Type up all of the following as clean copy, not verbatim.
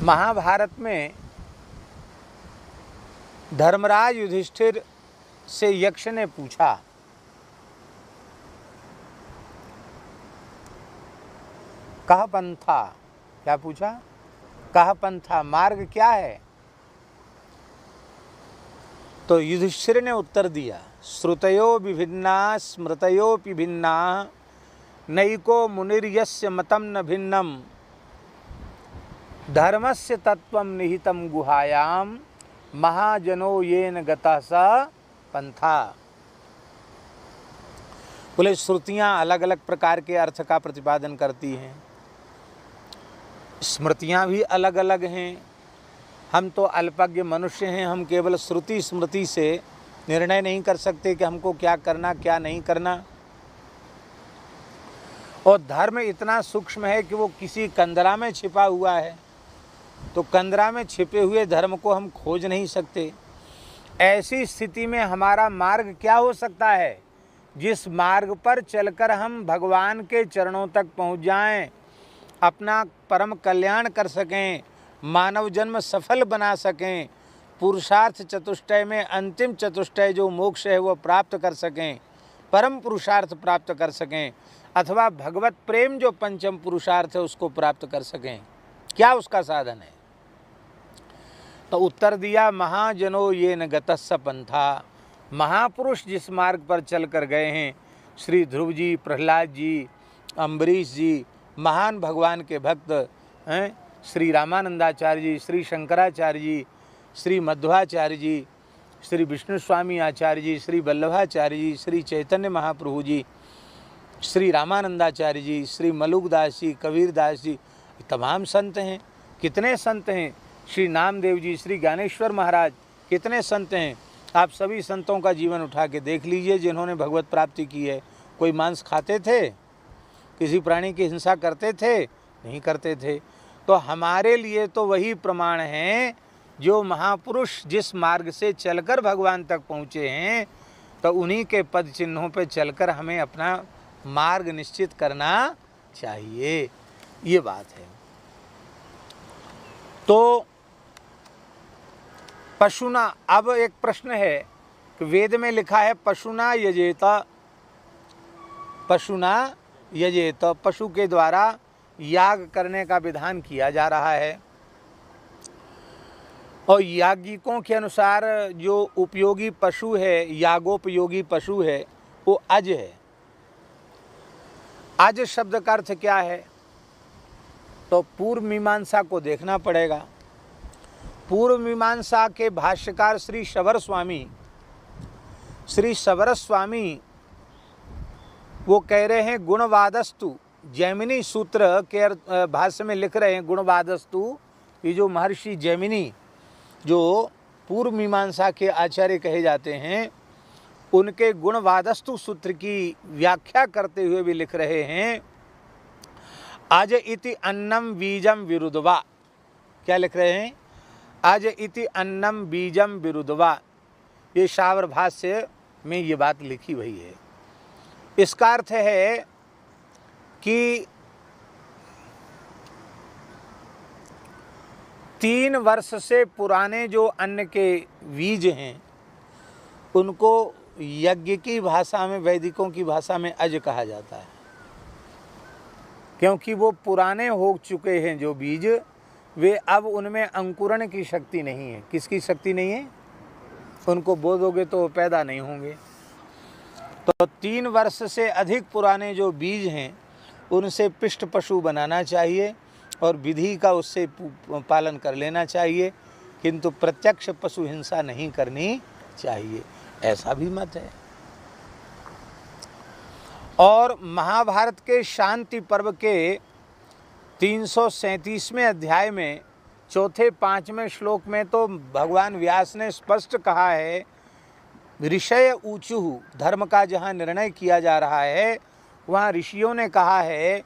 महाभारत में धर्मराज युधिष्ठिर से यक्ष ने पूछा, कह पंथा, क्या पूछा? कह पंथा, मार्ग क्या है? तो युधिष्ठिर ने उत्तर दिया, श्रुतयो विभिन्ना स्मृतयोपि भिन्ना नैको मुनिर्यस्य मतम न भिन्नम धर्मस्य तत्वं निहितं गुहायाम महाजनो येन गतः स पंथा। बोले श्रुतियाँ अलग अलग प्रकार के अर्थ का प्रतिपादन करती हैं, स्मृतियाँ भी अलग अलग हैं। हम तो अल्पज्ञ मनुष्य हैं, हम केवल श्रुति स्मृति से निर्णय नहीं कर सकते कि हमको क्या करना क्या नहीं करना। और धर्म इतना सूक्ष्म है कि वो किसी कंदरा में छिपा हुआ है, तो कंदरा में छिपे हुए धर्म को हम खोज नहीं सकते। ऐसी स्थिति में हमारा मार्ग क्या हो सकता है? जिस मार्ग पर चलकर हम भगवान के चरणों तक पहुंच जाएं, अपना परम कल्याण कर सकें, मानव जन्म सफल बना सकें, पुरुषार्थ चतुष्टय में अंतिम चतुष्टय जो मोक्ष है वो प्राप्त कर सकें, परम पुरुषार्थ प्राप्त कर सकें, अथवा भगवत प्रेम जो पंचम पुरुषार्थ है उसको प्राप्त कर सकें। क्या उसका साधन है? तो उत्तर दिया, महाजनो येन गतः स पंथा। महापुरुष जिस मार्ग पर चल कर गए हैं, श्री ध्रुव जी, प्रहलाद जी, अम्बरीश जी, महान भगवान के भक्त हैं, श्री रामानंदाचार्य जी, श्री शंकराचार्य जी, श्री मध्वाचार्य जी, श्री विष्णु स्वामी आचार्य जी, श्री वल्लभाचार्य जी, श्री चैतन्य महाप्रभु जी, श्री रामानंदाचार्य जी, श्री मलुकदास जी, कबीरदास जी, तमाम संत हैं। कितने संत हैं? श्री नामदेव जी, श्री ज्ञानेश्वर महाराज, कितने संत हैं। आप सभी संतों का जीवन उठा के देख लीजिए जिन्होंने भगवत प्राप्ति की है। कोई मांस खाते थे? किसी प्राणी की हिंसा करते थे? नहीं करते थे। तो हमारे लिए तो वही प्रमाण है, जो महापुरुष जिस मार्ग से चलकर भगवान तक पहुँचे हैं, तो उन्हीं के पद चिन्हों पर चलकर हमें अपना मार्ग निश्चित करना चाहिए। ये बात है। तो पशुना, अब एक प्रश्न है कि वेद में लिखा है पशुना यजेत, पशुना यजेत, पशु के द्वारा याग करने का विधान किया जा रहा है। और याज्ञिकों के अनुसार जो उपयोगी पशु है, यागोपयोगी पशु है, वो अज है। अज शब्द का अर्थ क्या है? तो पूर्व मीमांसा को देखना पड़ेगा। पूर्व मीमांसा के भाष्यकार श्री शबर स्वामी वो कह रहे हैं गुणवादस्तु, जैमिनी सूत्र के भाष्य में लिख रहे हैं गुणवादस्तु। ये जो महर्षि जैमिनी जो पूर्व मीमांसा के आचार्य कहे जाते हैं, उनके गुणवादस्तु सूत्र की व्याख्या करते हुए भी लिख रहे हैं, अज इति अन्नम बीजम विरुद्धवा। क्या लिख रहे हैं? अज इति अन्नम बीजम विरुद्धवा। ये शावर भाष्य में ये बात लिखी हुई है। इसका अर्थ है कि 3 वर्ष से पुराने जो अन्न के बीज हैं, उनको यज्ञ की भाषा में, वैदिकों की भाषा में अज कहा जाता है, क्योंकि वो पुराने हो चुके हैं जो बीज, वे अब उनमें अंकुरण की शक्ति नहीं है। किसकी शक्ति नहीं है? उनको बो दोगे तो वो पैदा नहीं होंगे। तो 3 वर्ष से अधिक पुराने जो बीज हैं, उनसे पिष्ट पशु बनाना चाहिए और विधि का उससे पालन कर लेना चाहिए, किंतु प्रत्यक्ष पशु हिंसा नहीं करनी चाहिए, ऐसा भी मत है। और महाभारत के शांति पर्व के 337वें अध्याय में 4-5वें श्लोक में तो भगवान व्यास ने स्पष्ट कहा है, ऋषय ऊचुः, धर्म का जहाँ निर्णय किया जा रहा है वहाँ ऋषियों ने कहा है,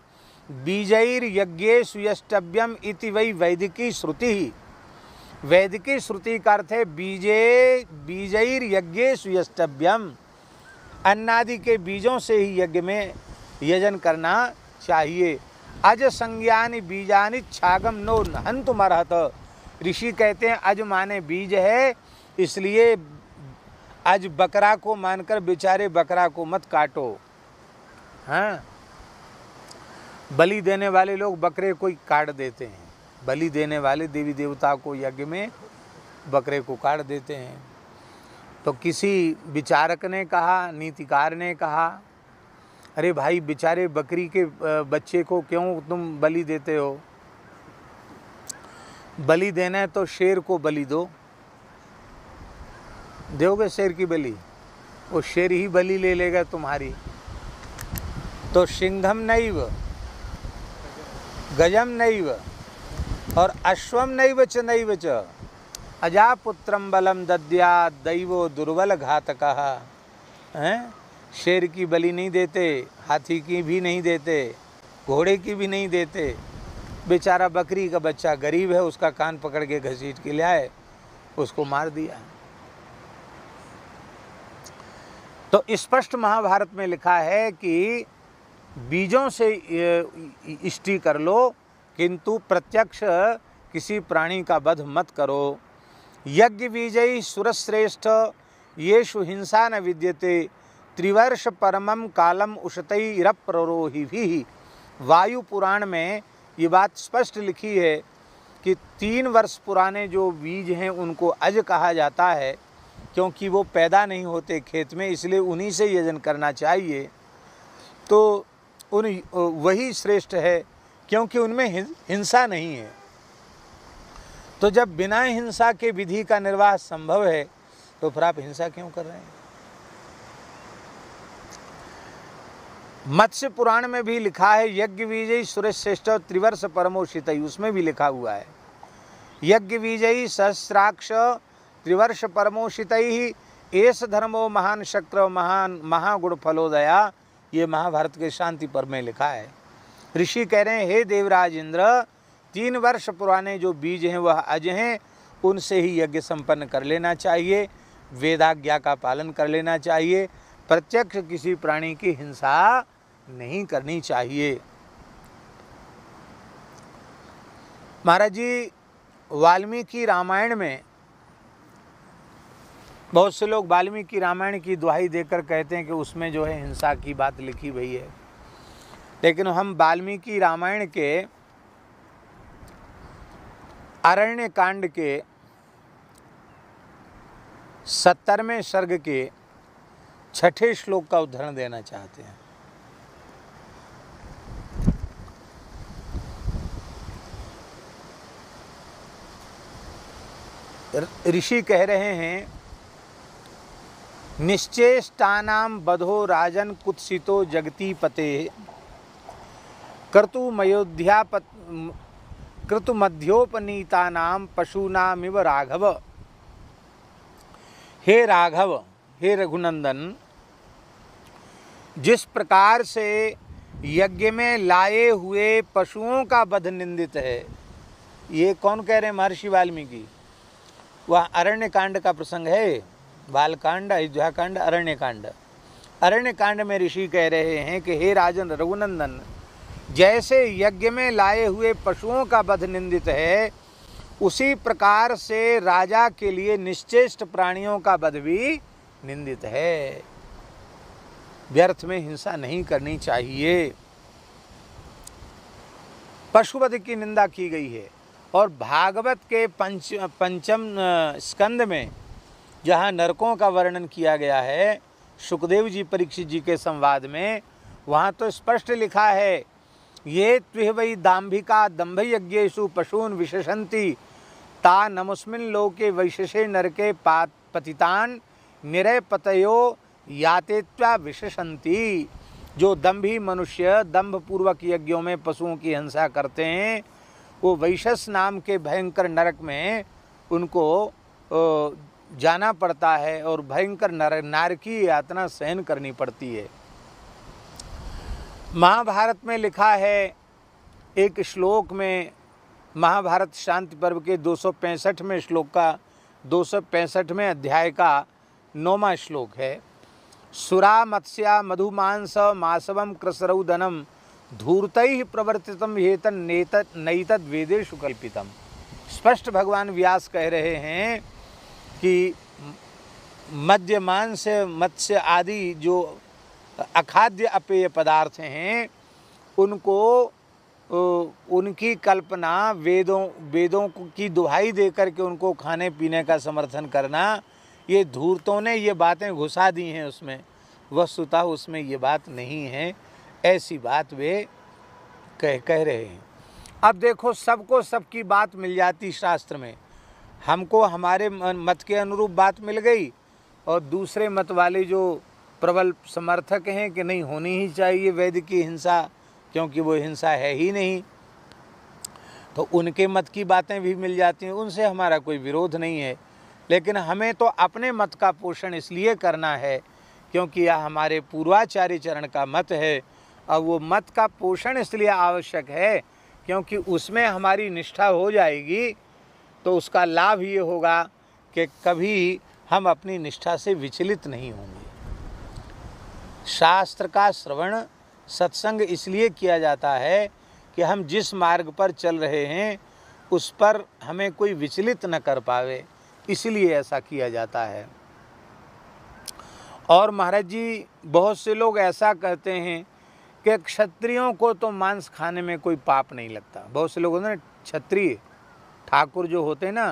बीजैर यज्ञे सुयष्टव्यम इति वै वैदिकी श्रुति। वैदिकी श्रुति का अर्थ है बीजैर यज्ञे सुयष्टव्यम, अन्नादि के बीजों से ही यज्ञ में यजन करना चाहिए। अज संज्ञानि बीजानि छागम नो हंतुमर्हत। ऋषि कहते हैं अज माने बीज है, इसलिए आज बकरा को मानकर बेचारे बकरा को मत काटो। हाँ, बलि देने वाले लोग बकरे को काट देते हैं, बलि देने वाले देवी देवता को यज्ञ में बकरे को काट देते हैं। तो किसी विचारक ने कहा, नीतिकार ने कहा, अरे भाई बेचारे बकरी के बच्चे को क्यों तुम बलि देते हो? बलि देना है तो शेर को बलि दो। दोगे शेर की बलि? वो शेर ही बलि ले लेगा तुम्हारी। तो सिंघम नैव गजम नैव और अश्वम नैव च अजापुत्रम बलम दद्या दैवो दुर्बल घातकः। हैं, शेर की बलि नहीं देते, हाथी की भी नहीं देते, घोड़े की भी नहीं देते। बेचारा बकरी का बच्चा गरीब है, उसका कान पकड़ के घसीट के ले आए, उसको मार दिया। तो स्पष्ट महाभारत में लिखा है कि बीजों से इष्टि कर लो, किंतु प्रत्यक्ष किसी प्राणी का वध मत करो। यज्ञ विजयी सुरश्रेष्ठ येषु हिंसा न विद्यते त्रिवर्ष परमम कालम उशतैरप्ररोहिभिः। वायु पुराण में ये बात स्पष्ट लिखी है कि 3 वर्ष पुराने जो बीज हैं उनको अज कहा जाता है, क्योंकि वो पैदा नहीं होते खेत में, इसलिए उन्हीं से यजन करना चाहिए। तो वही श्रेष्ठ है, क्योंकि उनमें हिंसा नहीं है। तो जब बिना हिंसा के विधि का निर्वाह संभव है, तो फिर आप हिंसा क्यों कर रहे हैं? मत्स्य पुराण में भी लिखा है यज्ञ विजयी सुरश्रेष्ठ त्रिवर्ष परमोषित, उसमें भी लिखा हुआ है यज्ञ विजयी सहस्राक्ष त्रिवर्ष परमोषित एस धर्मो महान शक्र महान महागुण फलोदया। ये महाभारत के शांति पर्व में लिखा है। ऋषि कह रहे हैं हे देवराज इंद्र, 3 वर्ष पुराने जो बीज हैं वह अज हैं, उनसे ही यज्ञ संपन्न कर लेना चाहिए, वेदाज्ञा का पालन कर लेना चाहिए, प्रत्यक्ष किसी प्राणी की हिंसा नहीं करनी चाहिए। महाराज जी, वाल्मीकि रामायण में बहुत से लोग वाल्मीकि रामायण की दुहाई देकर कहते हैं कि उसमें जो है हिंसा की बात लिखी हुई है, लेकिन हम वाल्मीकि रामायण के अरण्य कांड के 70वें सर्ग के 6ठे श्लोक का उदाहरण देना चाहते हैं। ऋषि कह रहे हैं निश्चेष्टानां बधो राजन कुत्सितो जगती पते क्रतुमध्योपनीतानां पशूनामिव राघव। हे राघव, हे रघुनंदन, जिस प्रकार से यज्ञ में लाए हुए पशुओं का वध निंदित है, ये कौन कह रहे हैं? महर्षि वाल्मीकि। वह अरण्य कांड का प्रसंग है, बालकांड, अयोध्या कांड, अरण्य कांड। अरण्य कांड में ऋषि कह रहे हैं कि हे राजन रघुनंदन, जैसे यज्ञ में लाए हुए पशुओं का वध निंदित है, उसी प्रकार से राजा के लिए निश्चेष्ट प्राणियों का वध भी निंदित है। व्यर्थ में हिंसा नहीं करनी चाहिए। पशुवध की निंदा की गई है। और भागवत के पंचम स्कंद में जहाँ नरकों का वर्णन किया गया है, सुखदेव जी परीक्षित जी के संवाद में, वहाँ तो स्पष्ट लिखा है ये त्विहवै दाम्भिका दंभ यज्ञेषु पशून विशेषन्ति ता नमुस्मिन् लोके वैशेषे नरके पतितान निरय पतयो यातेत्वा विशेषन्ति। जो दंभी मनुष्य दंभ पूर्वक यज्ञों में पशुओं की हिंसा करते हैं, वो वैशस नाम के भयंकर नरक में उनको जाना पड़ता है और भयंकर नारकी यातना सहन करनी पड़ती है। महाभारत में लिखा है एक श्लोक में, महाभारत शांति पर्व के 265वें श्लोक का 265वें अध्याय का 9वां श्लोक है। सुरा मत्स्या मधुमांस मासवम कृसरौदनम धूर्तैः प्रवर्तितम हेतन नैतद वेदेषु कल्पितम। स्पष्ट भगवान व्यास कह रहे हैं कि मद्य मांस मत्स्य आदि जो अखाद्य अपेय पदार्थ हैं उनको उनकी कल्पना वेदों की दुहाई दे करके उनको खाने पीने का समर्थन करना, ये धूर्तों ने ये बातें घुसा दी हैं उसमें, वस्तुतः उसमें ये बात नहीं है। ऐसी बात वे कह रहे हैं। अब देखो, सबको सबकी बात मिल जाती शास्त्र में, हमको हमारे मत के अनुरूप बात मिल गई और दूसरे मत वाले जो प्रबल समर्थक हैं कि नहीं होनी ही चाहिए वैदिक की हिंसा, क्योंकि वो हिंसा है ही नहीं, तो उनके मत की बातें भी मिल जाती हैं। उनसे हमारा कोई विरोध नहीं है, लेकिन हमें तो अपने मत का पोषण इसलिए करना है क्योंकि यह हमारे पूर्वाचार्य चरण का मत है। और वो मत का पोषण इसलिए आवश्यक है क्योंकि उसमें हमारी निष्ठा हो जाएगी तो उसका लाभ ये होगा कि कभी हम अपनी निष्ठा से विचलित नहीं होंगे। शास्त्र का श्रवण सत्संग इसलिए किया जाता है कि हम जिस मार्ग पर चल रहे हैं उस पर हमें कोई विचलित न कर पावे, इसलिए ऐसा किया जाता है। और महाराज जी, बहुत से लोग ऐसा कहते हैं कि क्षत्रियों को तो मांस खाने में कोई पाप नहीं लगता। बहुत से लोग होते हैं क्षत्रिय ठाकुर जो होते ना,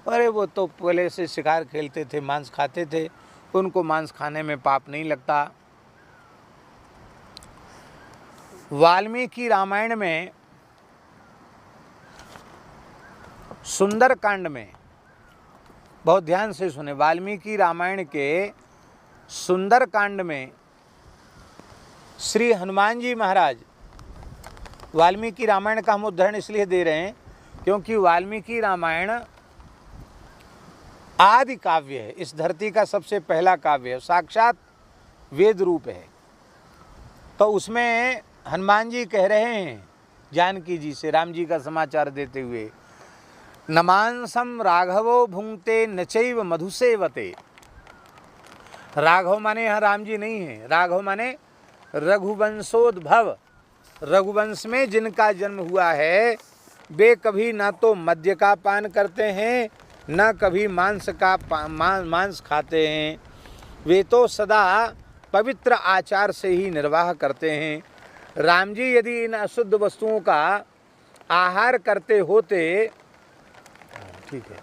अरे वो तो पहले से शिकार खेलते थे, मांस खाते थे, उनको मांस खाने में पाप नहीं लगता। वाल्मीकि रामायण में सुंदर कांड में, बहुत ध्यान से सुने, वाल्मीकि रामायण के सुंदर कांड में श्री हनुमान जी महाराज, वाल्मीकि रामायण का हम उदाहरण इसलिए दे रहे हैं क्योंकि वाल्मीकि रामायण आदि काव्य है, इस धरती का सबसे पहला काव्य है, साक्षात वेद रूप है। तो उसमें हनुमान जी कह रहे हैं जानकी जी से, राम जी का समाचार देते हुए, न मांसम राघवो भुंक्ते न चैव मधुसेवते। राघव माने यहाँ राम जी नहीं है, राघव माने रघुवंशोद्भव, रघुवंश में जिनका जन्म हुआ है वे कभी ना तो मद्य का पान करते हैं न कभी मांस खाते हैं, वे तो सदा पवित्र आचार से ही निर्वाह करते हैं। राम जी यदि इन अशुद्ध वस्तुओं का आहार करते होते, ठीक है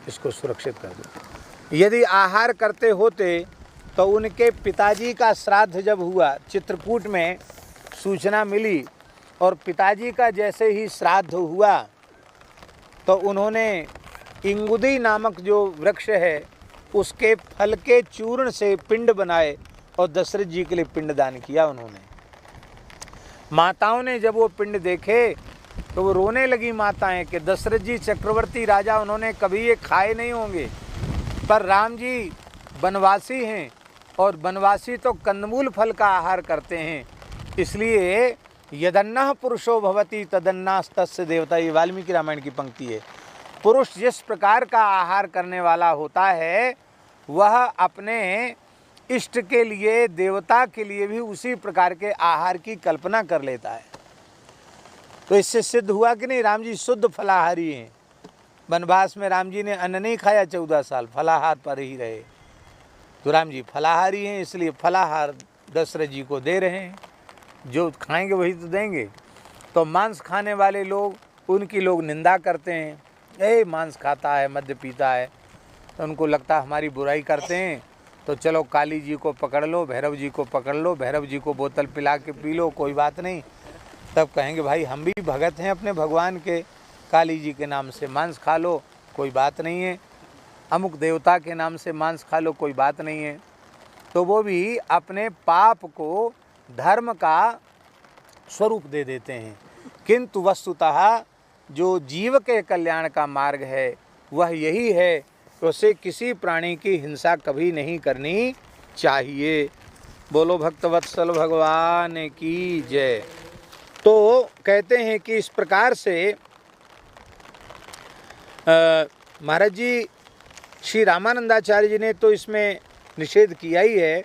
इसको सुरक्षित कर दो, यदि आहार करते होते तो उनके पिताजी का श्राद्ध जब हुआ, चित्रकूट में सूचना मिली और पिताजी का जैसे ही श्राद्ध हुआ तो उन्होंने इंगुदी नामक जो वृक्ष है उसके फल के चूर्ण से पिंड बनाए और दशरथ जी के लिए पिंडदान किया उन्होंने। माताओं ने जब वो पिंड देखे तो वो रोने लगी माताएं कि दशरथ जी चक्रवर्ती राजा, उन्होंने कभी ये खाए नहीं होंगे, पर राम जी वनवासी हैं और वनवासी तो कंदमूल फल का आहार करते हैं, इसलिए यदन्नः पुरुषो भवति तदन्नास्तस्य देवता। ये वाल्मीकि रामायण की पंक्ति है। पुरुष जिस प्रकार का आहार करने वाला होता है वह अपने इष्ट के लिए, देवता के लिए भी उसी प्रकार के आहार की कल्पना कर लेता है। तो इससे सिद्ध हुआ कि नहीं राम जी शुद्ध फलाहारी हैं। वनवास में राम जी ने अन्न नहीं खाया, 14 साल फलाहार पर ही रहे। तो राम जी फलाहारी हैं, इसलिए फलाहार दशरथ जी को दे रहे हैं, जो खाएंगे वही तो देंगे। तो मांस खाने वाले लोग, उनकी लोग निंदा करते हैं, ए मांस खाता है, मद्य पीता है, तो उनको लगता है हमारी बुराई करते हैं, तो चलो काली जी को पकड़ लो, भैरव जी को पकड़ लो, भैरव जी को बोतल पिला के पी लो, कोई बात नहीं। तब कहेंगे भाई हम भी भगत हैं अपने भगवान के, काली जी के नाम से मांस खा लो, कोई बात नहीं है, अमुक देवता के नाम से मांस खा लो, कोई बात नहीं है। तो वो भी अपने पाप को धर्म का स्वरूप दे देते हैं। किंतु वस्तुतः जो जीव के कल्याण का मार्ग है वह यही है कि उसे किसी प्राणी की हिंसा कभी नहीं करनी चाहिए। बोलो भक्तवत्सल भगवान की जय। तो कहते हैं कि इस प्रकार से महाराज जी, श्री रामानंदाचार्य जी ने तो इसमें निषेध किया ही है।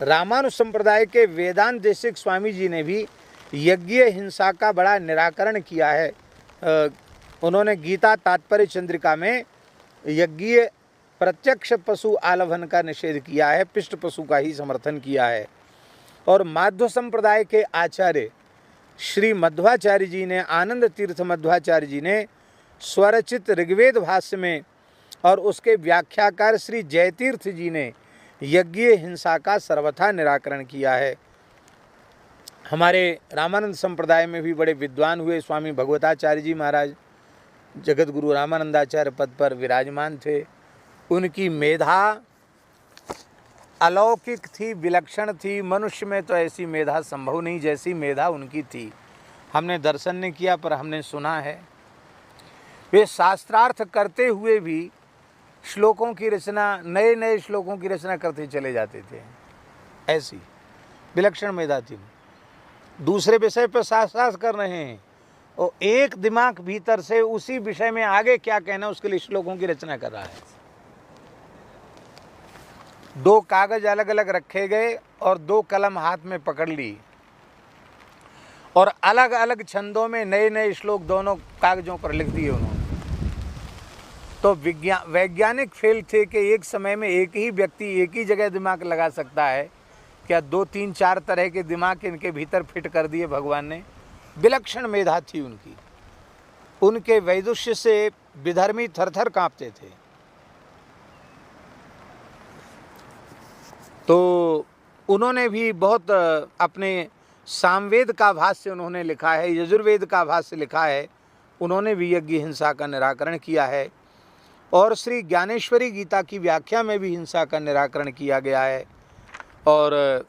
रामानुज संप्रदाय के वेदांत देशिक स्वामी जी ने भी यज्ञीय हिंसा का बड़ा निराकरण किया है। उन्होंने गीता तात्पर्य चंद्रिका में यज्ञीय प्रत्यक्ष पशु आलभन का निषेध किया है, पिष्ट पशु का ही समर्थन किया है। और माध्व संप्रदाय के आचार्य श्री मध्वाचार्य जी ने, आनंद तीर्थ मध्वाचार्य जी ने स्वरचित ऋग्वेद भाष्य में और उसके व्याख्याकार श्री जयतीर्थ जी ने यज्ञीय हिंसा का सर्वथा निराकरण किया है। हमारे रामानंद संप्रदाय में भी बड़े विद्वान हुए स्वामी भगवताचार्य जी महाराज जगत गुरु रामानंदाचार्य पद पर विराजमान थे। उनकी मेधा अलौकिक थी, विलक्षण थी। मनुष्य में तो ऐसी मेधा संभव नहीं जैसी मेधा उनकी थी। हमने दर्शन नहीं किया पर हमने सुना है। वे शास्त्रार्थ करते हुए भी श्लोकों की रचना, नए नए श्लोकों की रचना करते चले जाते थे। ऐसी विलक्षण मेधा थी। दूसरे विषय पर शास्त्रार्थ कर रहे हैं और एक दिमाग भीतर से उसी विषय में आगे क्या कहना उसके लिए श्लोकों की रचना कर रहा है। दो कागज अलग अलग रखे गए और दो कलम हाथ में पकड़ ली और अलग अलग छंदों में नए नए श्लोक दोनों कागजों पर लिख दिए उन्होंने। तो वैज्ञानिक फेल थे कि एक समय में एक ही व्यक्ति एक ही जगह दिमाग लगा सकता है। क्या 2, 3, 4 तरह के दिमाग इनके भीतर फिट कर दिए भगवान ने। विलक्षण मेधा थी उनकी। उनके वैदुष्य से विधर्मी थरथर कांपते थे। तो उन्होंने भी बहुत अपने सामवेद का भाष्य उन्होंने लिखा है, यजुर्वेद का भाष्य लिखा है। उन्होंने भी यज्ञ हिंसा का निराकरण किया है और श्री ज्ञानेश्वरी गीता की व्याख्या में भी हिंसा का निराकरण किया गया है। और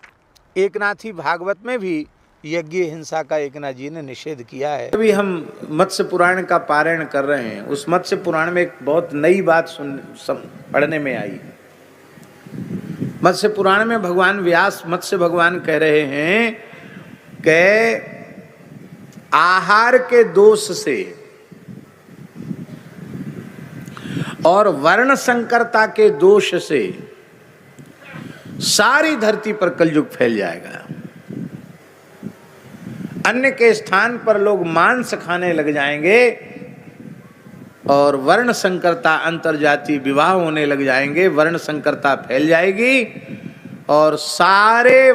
एकनाथी भागवत में भी यज्ञ हिंसा का एकनाथ जी ने निषेध किया है। अभी हम मत्स्य पुराण का पारायण कर रहे हैं। उस मत्स्य पुराण में एक बहुत नई बात पढ़ने में आई। मत्स्य पुराण में भगवान व्यास मत्स्य भगवान कह रहे हैं कि आहार के दोष से और वर्ण संकरता के दोष से सारी धरती पर कलयुग फैल जाएगा। अन्न के स्थान पर लोग मांस खाने लग जाएंगे और वर्ण संकरता, अंतरजातीय विवाह होने लग जाएंगे। वर्ण संकरता फैल जाएगी और सारे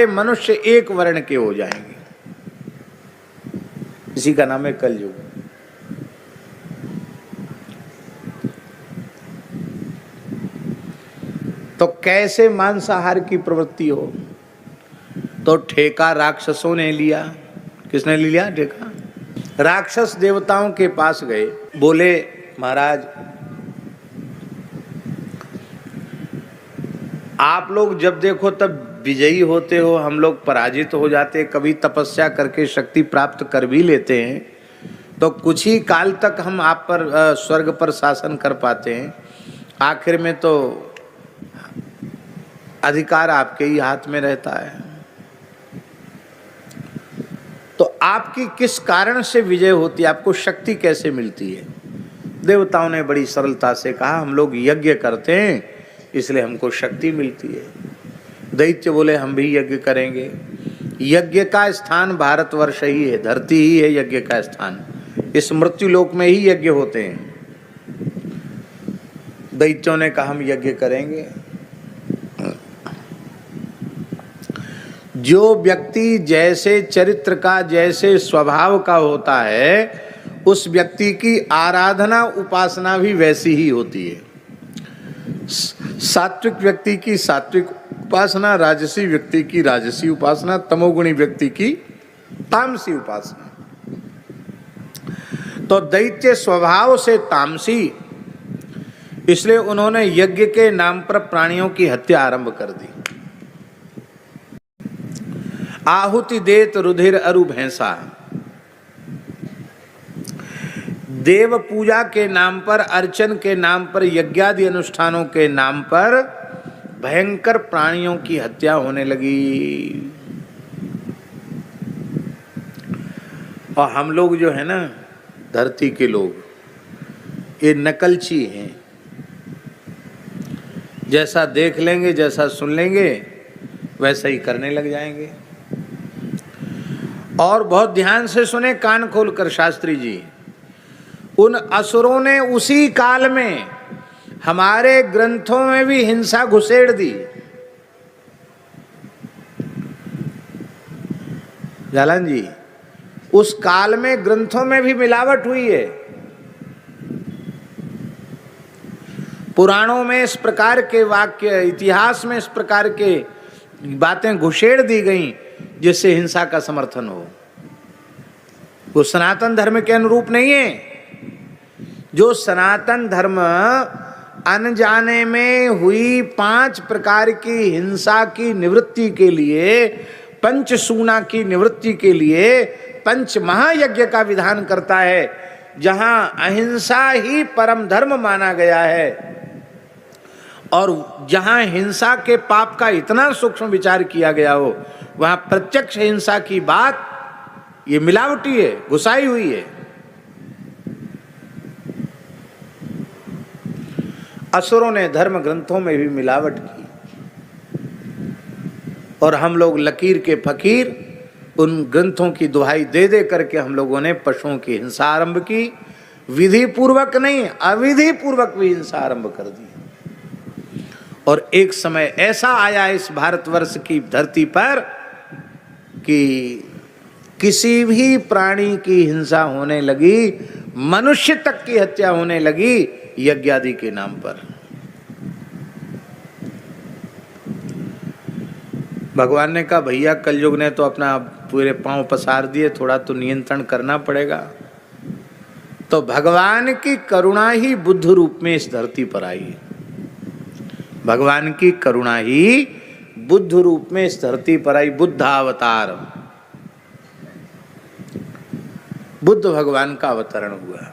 मनुष्य एक वर्ण के हो जाएंगे। इसी का नाम है कलयुग। तो कैसे मांसाहार की प्रवृत्ति हो? तो ठेका राक्षसों ने लिया। किसने लिया ठेका? राक्षस देवताओं के पास गए, बोले महाराज आप लोग जब देखो तब विजयी होते हो, हम लोग पराजित हो जाते। कभी तपस्या करके शक्ति प्राप्त कर भी लेते हैं तो कुछ ही काल तक हम आप पर स्वर्ग पर शासन कर पाते हैं। आखिर में तो अधिकार आपके ही हाथ में रहता है। तो आपकी किस कारण से विजय होती है? आपको शक्ति कैसे मिलती है? देवताओं ने बड़ी सरलता से कहा हम लोग यज्ञ करते हैं इसलिए हमको शक्ति मिलती है। दैत्य बोले हम भी यज्ञ करेंगे। यज्ञ का स्थान भारतवर्ष ही है, धरती ही है यज्ञ का स्थान। इस मृत्यु लोक में ही यज्ञ होते हैं। दैत्यों ने कहा हम यज्ञ करेंगे। जो व्यक्ति जैसे चरित्र का, जैसे स्वभाव का होता है, उस व्यक्ति की आराधना उपासना भी वैसी ही होती है। सात्विक व्यक्ति की सात्विक उपासना, राजसी व्यक्ति की राजसी उपासना, तमोगुणी व्यक्ति की तामसी उपासना। तो दैत्य स्वभाव से तामसी, इसलिए उन्होंने यज्ञ के नाम पर प्राणियों की हत्या आरंभ कर दी। आहुति देत रुधिर अरु भैंसा। देव पूजा के नाम पर, अर्चन के नाम पर, यज्ञादि अनुष्ठानों के नाम पर भयंकर प्राणियों की हत्या होने लगी। और हम लोग जो है ना, धरती के लोग, ये नकलची हैं। जैसा देख लेंगे, जैसा सुन लेंगे, वैसा ही करने लग जाएंगे। और बहुत ध्यान से सुने, कान खोलकर शास्त्री जी, उन असुरों ने उसी काल में हमारे ग्रंथों में भी हिंसा घुसेड़ दी। जालन जी, उस काल में ग्रंथों में भी मिलावट हुई है। पुराणों में इस प्रकार के वाक्य, इतिहास में इस प्रकार के बातें घुसेड़ दी गई जिससे हिंसा का समर्थन हो। वो सनातन धर्म के अनुरूप नहीं है। जो सनातन धर्म अनजाने में हुई 5 प्रकार की हिंसा की निवृत्ति के लिए, पंचसूना की निवृत्ति के लिए पंच महायज्ञ का विधान करता है, जहां अहिंसा ही परम धर्म माना गया है और जहां हिंसा के पाप का इतना सूक्ष्म विचार किया गया हो, वहां प्रत्यक्ष हिंसा की बात ये मिलावटी है, घुसाई हुई है। असुरों ने धर्म ग्रंथों में भी मिलावट की और हम लोग लकीर के फकीर उन ग्रंथों की दुहाई दे दे करके हम लोगों ने पशुओं की हिंसा आरंभ की। विधि पूर्वक नहीं, अविधि पूर्वक भी हिंसा आरंभ कर दी। और एक समय ऐसा आया इस भारतवर्ष की धरती पर कि किसी भी प्राणी की हिंसा होने लगी, मनुष्य तक की हत्या होने लगी यज्ञ आदि के नाम पर। भगवान ने कहा, भैया कलयुग ने तो अपना पूरे पांव पसार दिए, थोड़ा तो नियंत्रण करना पड़ेगा। तो भगवान की करुणा ही बुद्ध रूप में इस धरती पर आई। भगवान की करुणा ही बुद्ध रूप में इस धरती पर आई। बुद्ध अवतार, बुद्ध भगवान का अवतरण हुआ।